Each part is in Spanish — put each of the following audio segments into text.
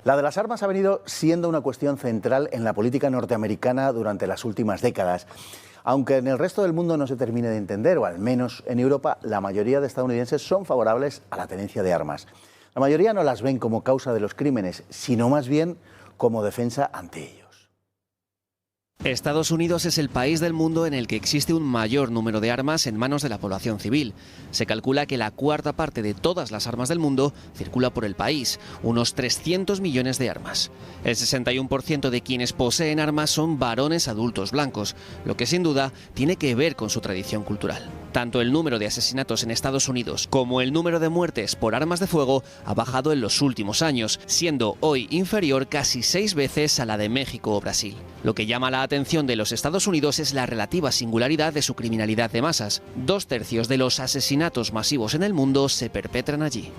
La de las armas ha venido siendo una cuestión central en la política norteamericana durante las últimas décadas. Aunque en el resto del mundo no se termine de entender, o al menos en Europa, la mayoría de estadounidenses son favorables a la tenencia de armas. La mayoría no las ven como causa de los crímenes, sino más bien como defensa ante ellos. Estados Unidos es el país del mundo en el que existe un mayor número de armas en manos de la población civil. Se calcula que la cuarta parte de todas las armas del mundo circula por el país, unos 300 millones de armas. El 61% de quienes poseen armas son varones adultos blancos, lo que sin duda tiene que ver con su tradición cultural. Tanto el número de asesinatos en Estados Unidos como el número de muertes por armas de fuego ha bajado en los últimos años, siendo hoy inferior casi 6 veces a la de México o Brasil. Lo que llama la atención de los Estados Unidos es la relativa singularidad de su criminalidad de masas. 2/3 de los asesinatos masivos en el mundo se perpetran allí.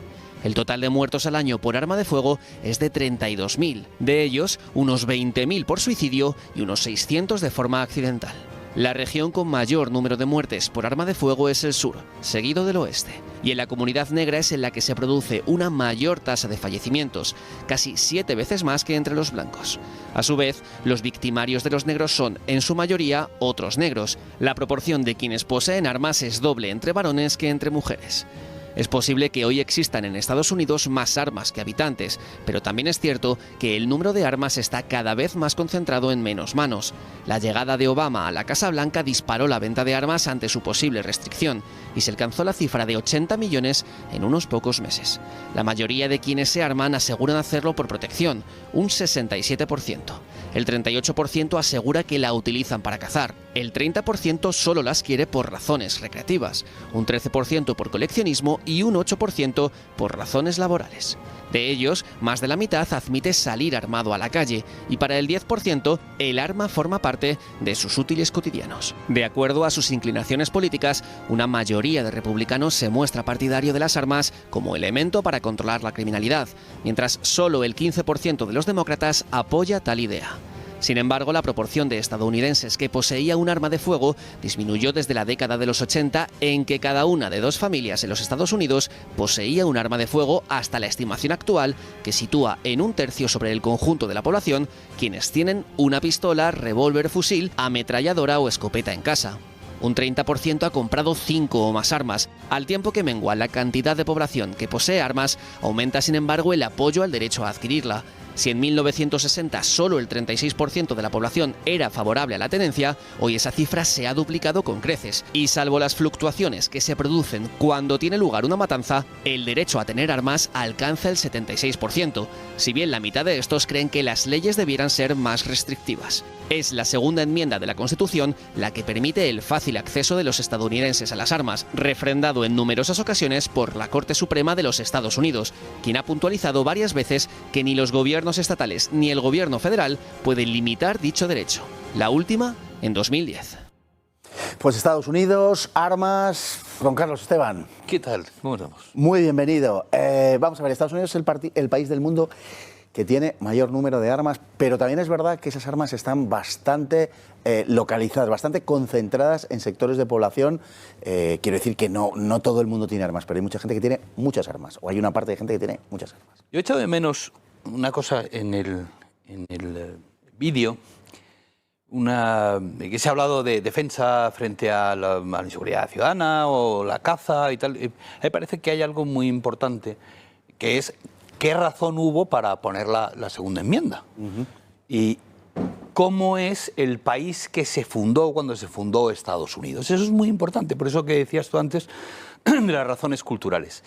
El total de muertos al año por arma de fuego es de 32.000. De ellos, unos 20.000 por suicidio y unos 600 de forma accidental. La región con mayor número de muertes por arma de fuego es el sur, seguido del oeste. Y en la comunidad negra es en la que se produce una mayor tasa de fallecimientos, casi 7 veces más que entre los blancos. A su vez, los victimarios de los negros son, en su mayoría, otros negros. La proporción de quienes poseen armas es doble entre varones que entre mujeres. Es posible que hoy existan en Estados Unidos más armas que habitantes, pero también es cierto que el número de armas está cada vez más concentrado en menos manos. La llegada de Obama a la Casa Blanca disparó la venta de armas ante su posible restricción y se alcanzó la cifra de 80 millones en unos pocos meses. La mayoría de quienes se arman aseguran hacerlo por protección, un 67%. El 38% asegura que la utilizan para cazar. El 30% solo las quiere por razones recreativas, un 13% por coleccionismo y un 8% por razones laborales. De ellos, más de la mitad admite salir armado a la calle y para el 10% el arma forma parte de sus útiles cotidianos. De acuerdo a sus inclinaciones políticas, una mayoría de republicanos se muestra partidario de las armas como elemento para controlar la criminalidad, mientras solo el 15% de los demócratas apoya tal idea. Sin embargo, la proporción de estadounidenses que poseía un arma de fuego disminuyó desde la década de los 80, en que cada una de 2 familias en los Estados Unidos poseía un arma de fuego, hasta la estimación actual, que sitúa en 1/3 sobre el conjunto de la población quienes tienen una pistola, revólver, fusil, ametralladora o escopeta en casa. Un 30% ha comprado 5 o más armas. Al tiempo que mengua la cantidad de población que posee armas, aumenta sin embargo el apoyo al derecho a adquirirla. Si en 1960 solo el 36% de la población era favorable a la tenencia, hoy esa cifra se ha duplicado con creces. Y salvo las fluctuaciones que se producen cuando tiene lugar una matanza, el derecho a tener armas alcanza el 76%, si bien la mitad de estos creen que las leyes debieran ser más restrictivas. Es la segunda enmienda de la Constitución la que permite el fácil acceso de los estadounidenses a las armas, refrendado en numerosas ocasiones por la Corte Suprema de los Estados Unidos, quien ha puntualizado varias veces que ni los gobiernos estatales ni el gobierno federal pueden limitar dicho derecho. La última en 2010. Pues Estados Unidos, armas. Don Carlos Esteban. ¿Qué tal? ¿Cómo estamos? Muy bienvenido. Vamos a ver, Estados Unidos es el país del mundo que tiene mayor número de armas, pero también es verdad que esas armas están bastante localizadas, bastante concentradas en sectores de población. Quiero decir que no todo el mundo tiene armas, pero hay mucha gente que tiene muchas armas, o hay una parte de gente que tiene muchas armas. Yo he echado de menos una cosa en el vídeo, que se ha hablado de defensa frente a la inseguridad ciudadana o la caza y tal. Me parece que hay algo muy importante, que es qué razón hubo para poner la segunda enmienda. Y cómo es el país que se fundó cuando se fundó Estados Unidos. Eso es muy importante, por eso que decías tú antes de las razones culturales.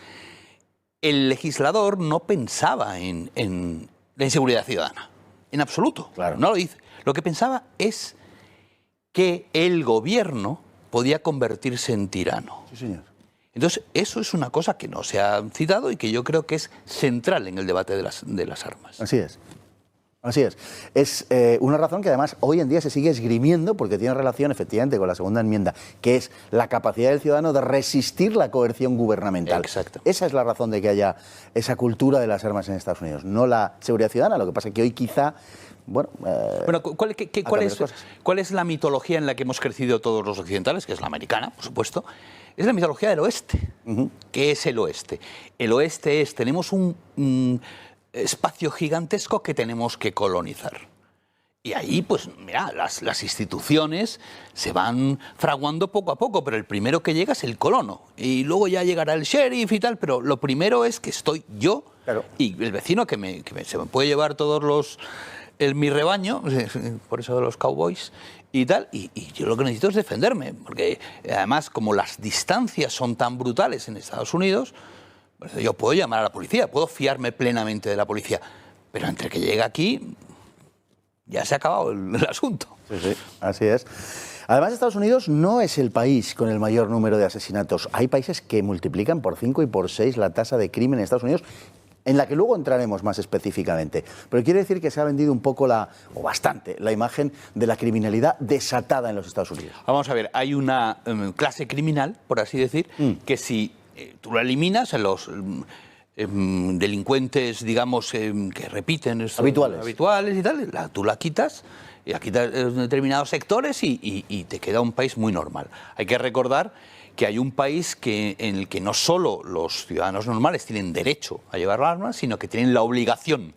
El legislador no pensaba en la inseguridad ciudadana, en absoluto, claro. No lo dice. Lo que pensaba es que el gobierno podía convertirse en tirano. Sí, señor. Entonces, eso es una cosa que no se ha citado y que yo creo que es central en el debate de las armas. Así es. Así es. Es una razón que además hoy en día se sigue esgrimiendo porque tiene relación efectivamente con la segunda enmienda, que es la capacidad del ciudadano de resistir la coerción gubernamental. Exacto. Esa es la razón de que haya esa cultura de las armas en Estados Unidos, no la seguridad ciudadana. Lo que pasa es que hoy quizá... ¿Cuál es la mitología en la que hemos crecido todos los occidentales? Que es la americana, por supuesto. Es la mitología del oeste. ¿Qué es el oeste? El oeste es, tenemos espacio gigantesco que tenemos que colonizar. Y ahí, pues, mira, las instituciones se van fraguando poco a poco, pero el primero que llega es el colono. Y luego ya llegará el sheriff y tal, pero lo primero es que estoy yo, claro, y el vecino que se me puede llevar todos mi rebaño, por eso de los cowboys y tal, y yo lo que necesito es defenderme, porque además, como las distancias son tan brutales en Estados Unidos, pues yo puedo llamar a la policía, puedo fiarme plenamente de la policía, pero entre que llega aquí ya se ha acabado el asunto. Sí, sí, así es. Además, Estados Unidos no es el país con el mayor número de asesinatos. Hay países que multiplican por 5 y por 6 la tasa de crimen en Estados Unidos, en la que luego entraremos más específicamente. Pero quiere decir que se ha vendido un poco o bastante, la imagen de la criminalidad desatada en los Estados Unidos. Vamos a ver, hay una clase criminal, por así decir, que si tú la eliminas en los delincuentes, digamos, que repiten, habituales y tal, tú la quitas, y la quitas en determinados sectores y te queda un país muy normal. Hay que recordar que hay un país en el que no solo los ciudadanos normales tienen derecho a llevar armas, sino que tienen la obligación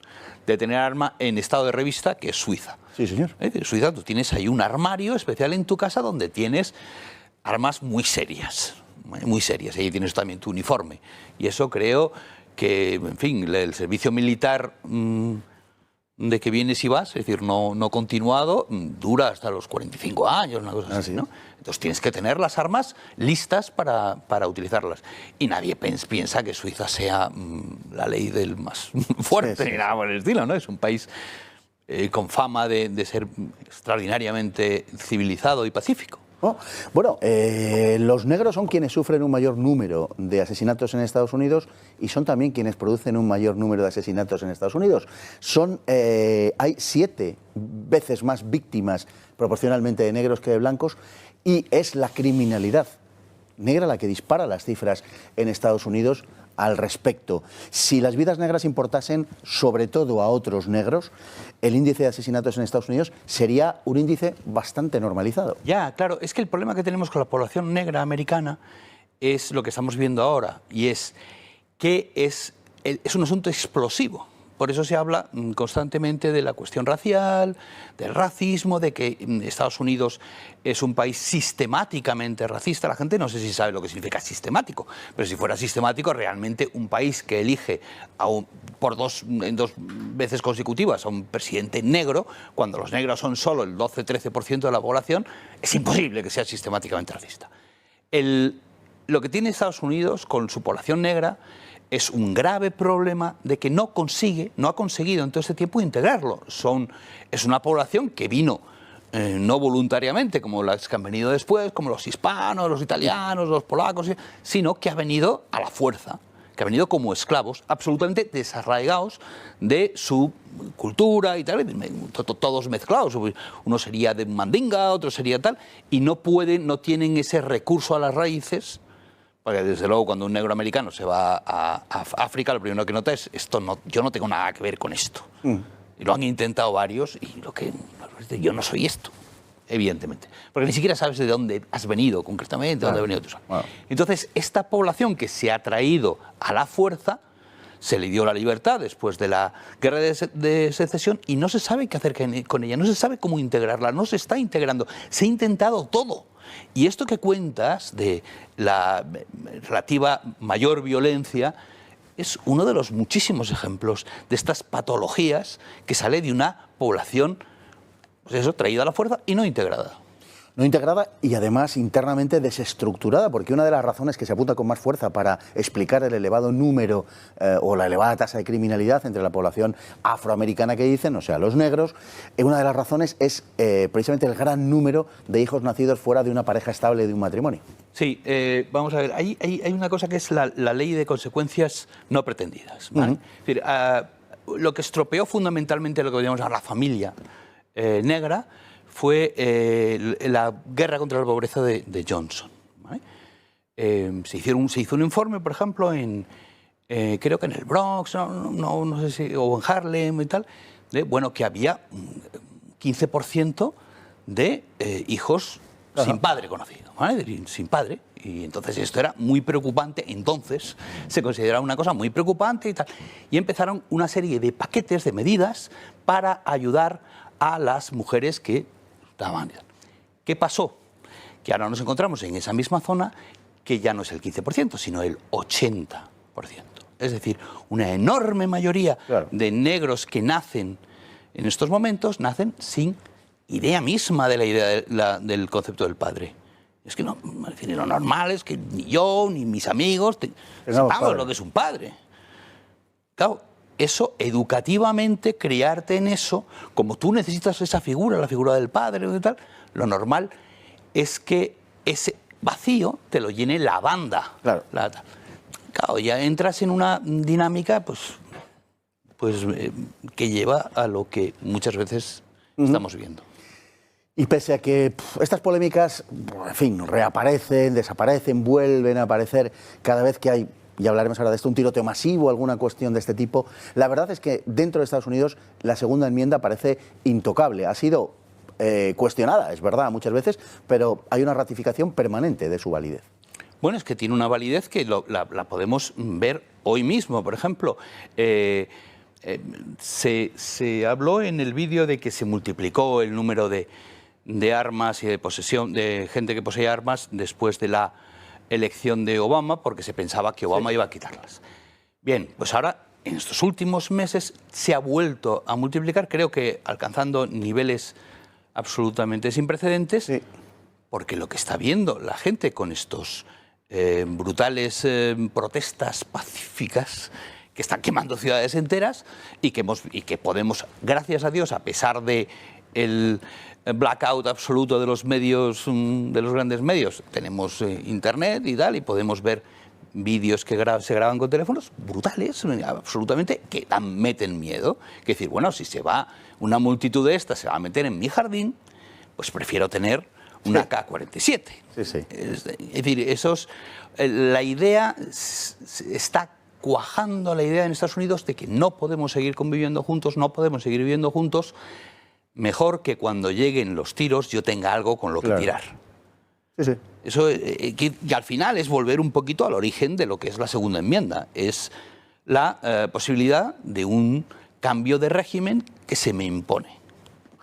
de tener arma en estado de revista, que es Suiza. Sí, señor. En Suiza tú tienes ahí un armario especial en tu casa donde tienes armas muy serias, ahí tienes también tu uniforme. Y eso creo que, en fin, el servicio militar de que vienes y vas, es decir, no continuado, dura hasta los 45 años, una cosa así, ¿no? Entonces tienes que tener las armas listas para utilizarlas. Y nadie piensa que Suiza sea la ley del más fuerte, ni nada por el estilo, ¿no? Es un país con fama de ser extraordinariamente civilizado y pacífico. Oh, bueno, los negros son quienes sufren un mayor número de asesinatos en Estados Unidos y son también quienes producen un mayor número de asesinatos en Estados Unidos. Hay 7 veces más víctimas proporcionalmente de negros que de blancos y es la criminalidad negra la que dispara las cifras en Estados Unidos al respecto. Si las vidas negras importasen sobre todo a otros negros, el índice de asesinatos en Estados Unidos sería un índice bastante normalizado. Ya, claro, es que el problema que tenemos con la población negra americana es lo que estamos viendo ahora, y es que es un asunto explosivo. Por eso se habla constantemente de la cuestión racial, del racismo, de que Estados Unidos es un país sistemáticamente racista. La gente no sé si sabe lo que significa sistemático, pero si fuera sistemático, realmente un país que elige en 2 veces consecutivas a un presidente negro, cuando los negros son solo el 12-13% de la población, es imposible que sea sistemáticamente racista. Lo que tiene Estados Unidos con su población negra es un grave problema de que no ha conseguido en todo este tiempo integrarlo. Es una población que vino no voluntariamente, como las que han venido después, como los hispanos, los italianos, los polacos, sino que ha venido a la fuerza, que ha venido como esclavos, absolutamente desarraigados de su cultura y tal, todos mezclados. Uno sería de Mandinga, otro sería tal, y no tienen ese recurso a las raíces. Porque desde luego cuando un negro americano se va a África, lo primero que nota es, yo no tengo nada que ver con esto. Y lo han intentado varios y yo no soy esto, evidentemente. Porque ni siquiera sabes de dónde has venido concretamente, de dónde has venido tú. Wow. Entonces, esta población que se ha traído a la fuerza, se le dio la libertad después de la guerra de secesión y no se sabe qué hacer con ella, no se sabe cómo integrarla, no se está integrando. Se ha intentado todo. Y esto que cuentas de la relativa mayor violencia es uno de los muchísimos ejemplos de estas patologías que sale de una población, pues eso, traída a la fuerza y no integrada. No integrada y además internamente desestructurada, porque una de las razones que se apunta con más fuerza para explicar el elevado número o la elevada tasa de criminalidad entre la población afroamericana que dicen, o sea, los negros, una de las razones es precisamente el gran número de hijos nacidos fuera de una pareja estable de un matrimonio. Sí, vamos a ver, hay una cosa que es la ley de consecuencias no pretendidas, ¿vale? Es decir, lo que estropeó fundamentalmente lo que podríamos llamar la familia negra fue la guerra contra la pobreza de Johnson, ¿vale? Se hizo un informe, por ejemplo, creo que en el Bronx, no sé si, o en Harlem y tal, que había un 15% de hijos sin padre conocido, ¿vale? Sin padre. Y entonces esto era muy preocupante, entonces se consideraba una cosa muy preocupante y tal. Y empezaron una serie de paquetes de medidas para ayudar a las mujeres que estaban. ¿Qué pasó? Que ahora nos encontramos en esa misma zona que ya no es el 15%, sino el 80%. Es decir, una enorme mayoría de negros que nacen en estos momentos, nacen sin idea misma de la idea del concepto del padre. Es que no, lo normal es que ni yo ni mis amigos sepamos lo que es un padre. Claro, eso educativamente, criarte en eso, como tú necesitas esa figura, la figura del padre y tal, lo normal es que ese vacío te lo llene la banda. Claro. Claro, ya entras en una dinámica que lleva a lo que muchas veces estamos viendo. Y pese a que estas polémicas, en fin, reaparecen, desaparecen, vuelven a aparecer cada vez que hay, y hablaremos ahora de esto, un tiroteo masivo, alguna cuestión de este tipo, la verdad es que dentro de Estados Unidos la segunda enmienda parece intocable. Ha sido cuestionada, es verdad, muchas veces, pero hay una ratificación permanente de su validez. Bueno, es que tiene una validez que la podemos ver hoy mismo. Por ejemplo, se habló en el vídeo de que se multiplicó el número de armas y de posesión de gente que poseía armas después de la elección de Obama, porque se pensaba que Obama iba a quitarlas. Bien, pues ahora, en estos últimos meses, se ha vuelto a multiplicar, creo que alcanzando niveles absolutamente sin precedentes, porque lo que está viendo la gente con estos brutales protestas pacíficas que están quemando ciudades enteras y que podemos, gracias a Dios, a pesar de el blackout absoluto de los medios, de los grandes medios, tenemos internet y tal, y podemos ver vídeos que se graban con teléfonos brutales, absolutamente, que meten miedo. Que decir, bueno, si se va una multitud de estas, se va a meter en mi jardín, pues prefiero tener una K-47. Es decir, la idea está cuajando, la idea en Estados Unidos de que no podemos seguir conviviendo juntos, no podemos seguir viviendo juntos. Mejor que cuando lleguen los tiros yo tenga algo con lo que tirar. Eso, que al final es volver un poquito al origen de lo que es la segunda enmienda. Es la posibilidad de un cambio de régimen que se me impone.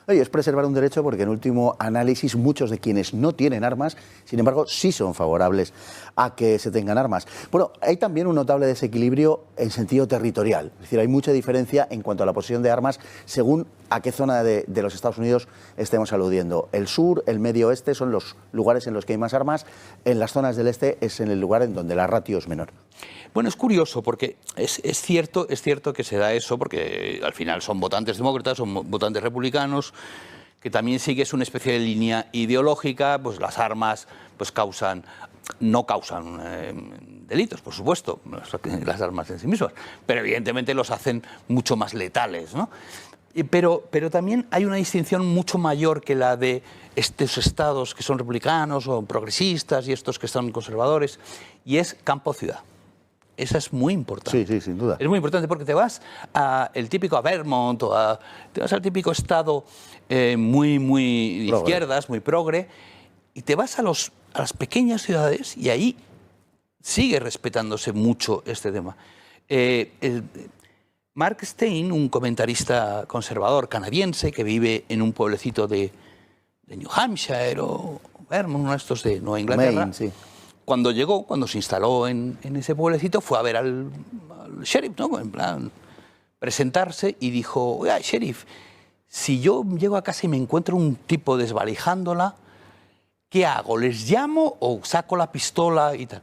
Oye, es preservar un derecho porque en último análisis muchos de quienes no tienen armas, sin embargo, sí son favorables a que se tengan armas. Bueno, hay también un notable desequilibrio en sentido territorial. Es decir, hay mucha diferencia en cuanto a la posesión de armas según a qué zona de los Estados Unidos estemos aludiendo. El sur, el medio oeste son los lugares en los que hay más armas. En las zonas del este es en el lugar en donde la ratio es menor. Bueno, es curioso porque es cierto que se da eso porque al final son votantes demócratas, son votantes republicanos, que también sigues una especie de línea ideológica, pues las armas pues no causan delitos, por supuesto, las armas en sí mismas, pero evidentemente los hacen mucho más letales, ¿no? Pero también hay una distinción mucho mayor que la de estos estados que son republicanos o progresistas y estos que son conservadores, y es campo-ciudad. Esa es muy importante. Sí, sin duda. Es muy importante porque te vas a Vermont o te vas al típico estado muy de izquierdas, muy progre, y te vas a las pequeñas ciudades y ahí sigue respetándose mucho este tema. Mark Steyn, un comentarista conservador canadiense que vive en un pueblecito de New Hampshire o Vermont, uno de estos de Nueva Inglaterra, Maine, cuando se instaló en ese pueblecito, fue a ver al sheriff, ¿no? En plan, presentarse y dijo, oiga, sheriff, si yo llego a casa y me encuentro un tipo desvalijándola, ¿qué hago? ¿Les llamo o saco la pistola y tal?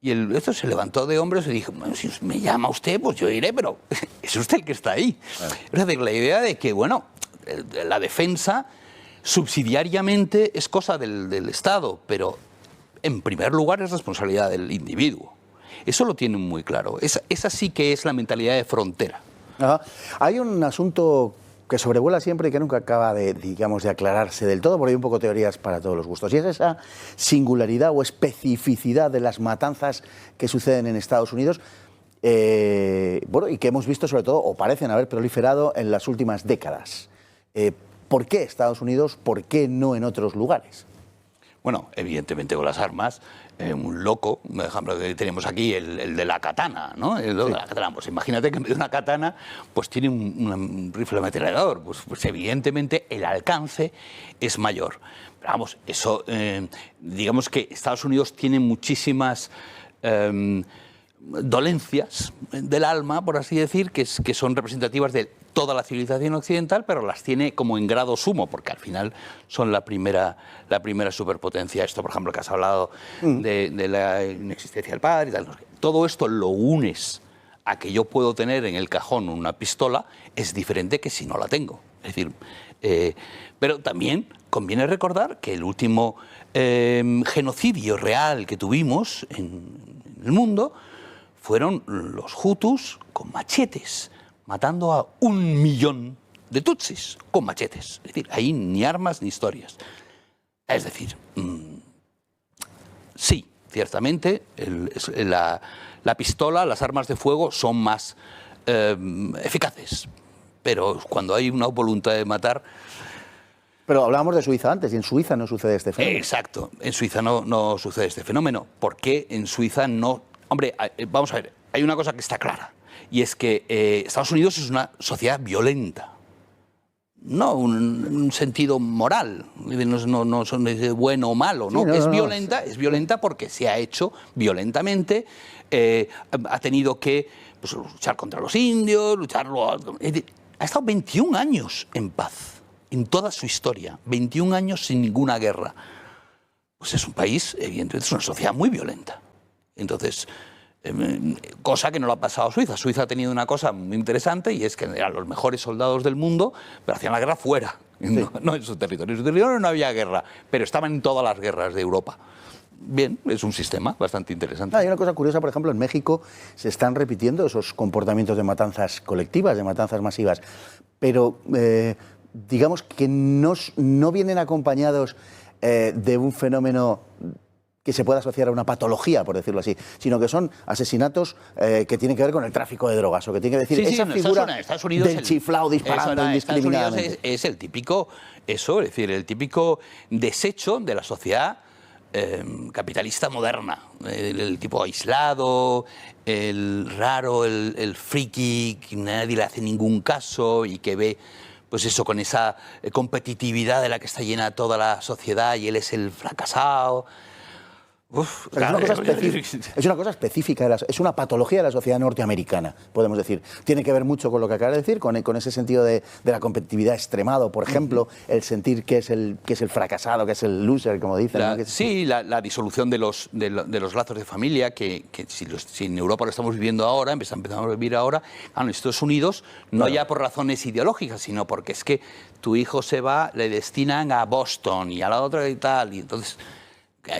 Y esto se levantó de hombros y dijo, bueno, si me llama usted, pues yo iré, pero es usted el que está ahí. Es decir, la idea de que, bueno, la defensa subsidiariamente es cosa del Estado, pero en primer lugar es responsabilidad del individuo. Eso lo tienen muy claro. Esa sí que es la mentalidad de frontera. Ajá. Hay un asunto que sobrevuela siempre y que nunca acaba de aclararse del todo, porque hay un poco teorías para todos los gustos. Y es esa singularidad o especificidad de las matanzas que suceden en Estados Unidos, y que hemos visto sobre todo, o parecen haber proliferado en las últimas décadas. ¿Por qué Estados Unidos? ¿Por qué no en otros lugares? Bueno, evidentemente con las armas, un loco, por ejemplo, que tenemos aquí, el de la katana, ¿no? El de la katana. Pues imagínate que en vez de una katana, pues tiene un rifle ametrallador. Pues evidentemente el alcance es mayor. Pero vamos, eso, digamos que Estados Unidos tiene muchísimas dolencias del alma, por así decir, que son representativas de toda la civilización occidental, pero las tiene como en grado sumo, porque al final son la primera superpotencia. Esto, por ejemplo, que has hablado de la inexistencia del padre y tal. Todo esto lo unes a que yo puedo tener en el cajón una pistola, es diferente que si no la tengo. Es decir, pero también conviene recordar que el último genocidio real que tuvimos en el mundo fueron los hutus con machetes, matando a 1 millón de tutsis con machetes. Es decir, ahí ni armas ni historias. Es decir, sí, ciertamente, la pistola, las armas de fuego son más eficaces, pero cuando hay una voluntad de matar... Pero hablábamos de Suiza antes, y en Suiza no sucede este fenómeno. Exacto, en Suiza no sucede este fenómeno. ¿Por qué en Suiza no...? Hombre, vamos a ver, hay una cosa que está clara, y es que Estados Unidos es una sociedad violenta. No un sentido moral, no son de bueno o malo, ¿no? Sí, Es violenta porque se ha hecho violentamente, ha tenido que pues, luchar contra los indios, ha estado 21 años en paz, en toda su historia, 21 años sin ninguna guerra. Pues es un país, evidentemente, es una sociedad muy violenta. Entonces, cosa que no lo ha pasado a Suiza. Suiza ha tenido una cosa muy interesante y es que eran los mejores soldados del mundo, pero hacían la guerra fuera, no en su territorio. En su territorio no había guerra, pero estaban en todas las guerras de Europa. Bien, es un sistema bastante interesante. Hay una cosa curiosa, por ejemplo, en México se están repitiendo esos comportamientos de matanzas colectivas, de matanzas masivas, pero digamos que no vienen acompañados de un fenómeno que se pueda asociar a una patología, por decirlo así, sino que son asesinatos que tienen que ver con el tráfico de drogas, o que tienen que decir esa figura Estados Unidos, del chiflao disparando indiscriminadamente. Estados Unidos es el típico, es decir, el típico desecho de la sociedad capitalista moderna, el tipo aislado, el raro, el friki, que nadie le hace ningún caso y que ve, pues eso, con esa competitividad de la que está llena toda la sociedad y él es el fracasado. Uf, claro, es una cosa específica, es una patología de la sociedad norteamericana, podemos decir. Tiene que ver mucho con lo que acabas de decir, con ese sentido de la competitividad extremado, por ejemplo, el sentir que es el fracasado, que es el loser, como dicen. ¿No? Sí, la disolución de los lazos de familia, que si en Europa lo estamos viviendo ahora, empezamos a vivir ahora, en Estados Unidos, no ya por razones ideológicas, sino porque es que tu hijo se va, le destinan a Boston y a la otra y tal, y entonces...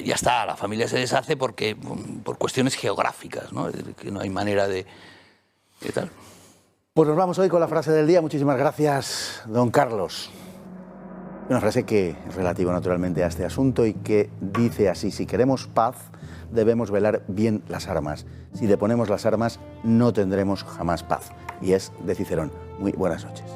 Ya está, la familia se deshace por cuestiones geográficas, ¿no? Que no hay manera de tal. Pues nos vamos hoy con la frase del día. Muchísimas gracias, don Carlos. Una frase que es relativa naturalmente a este asunto y que dice así: si queremos paz, debemos velar bien las armas. Si deponemos las armas, no tendremos jamás paz. Y es de Cicerón. Muy buenas noches.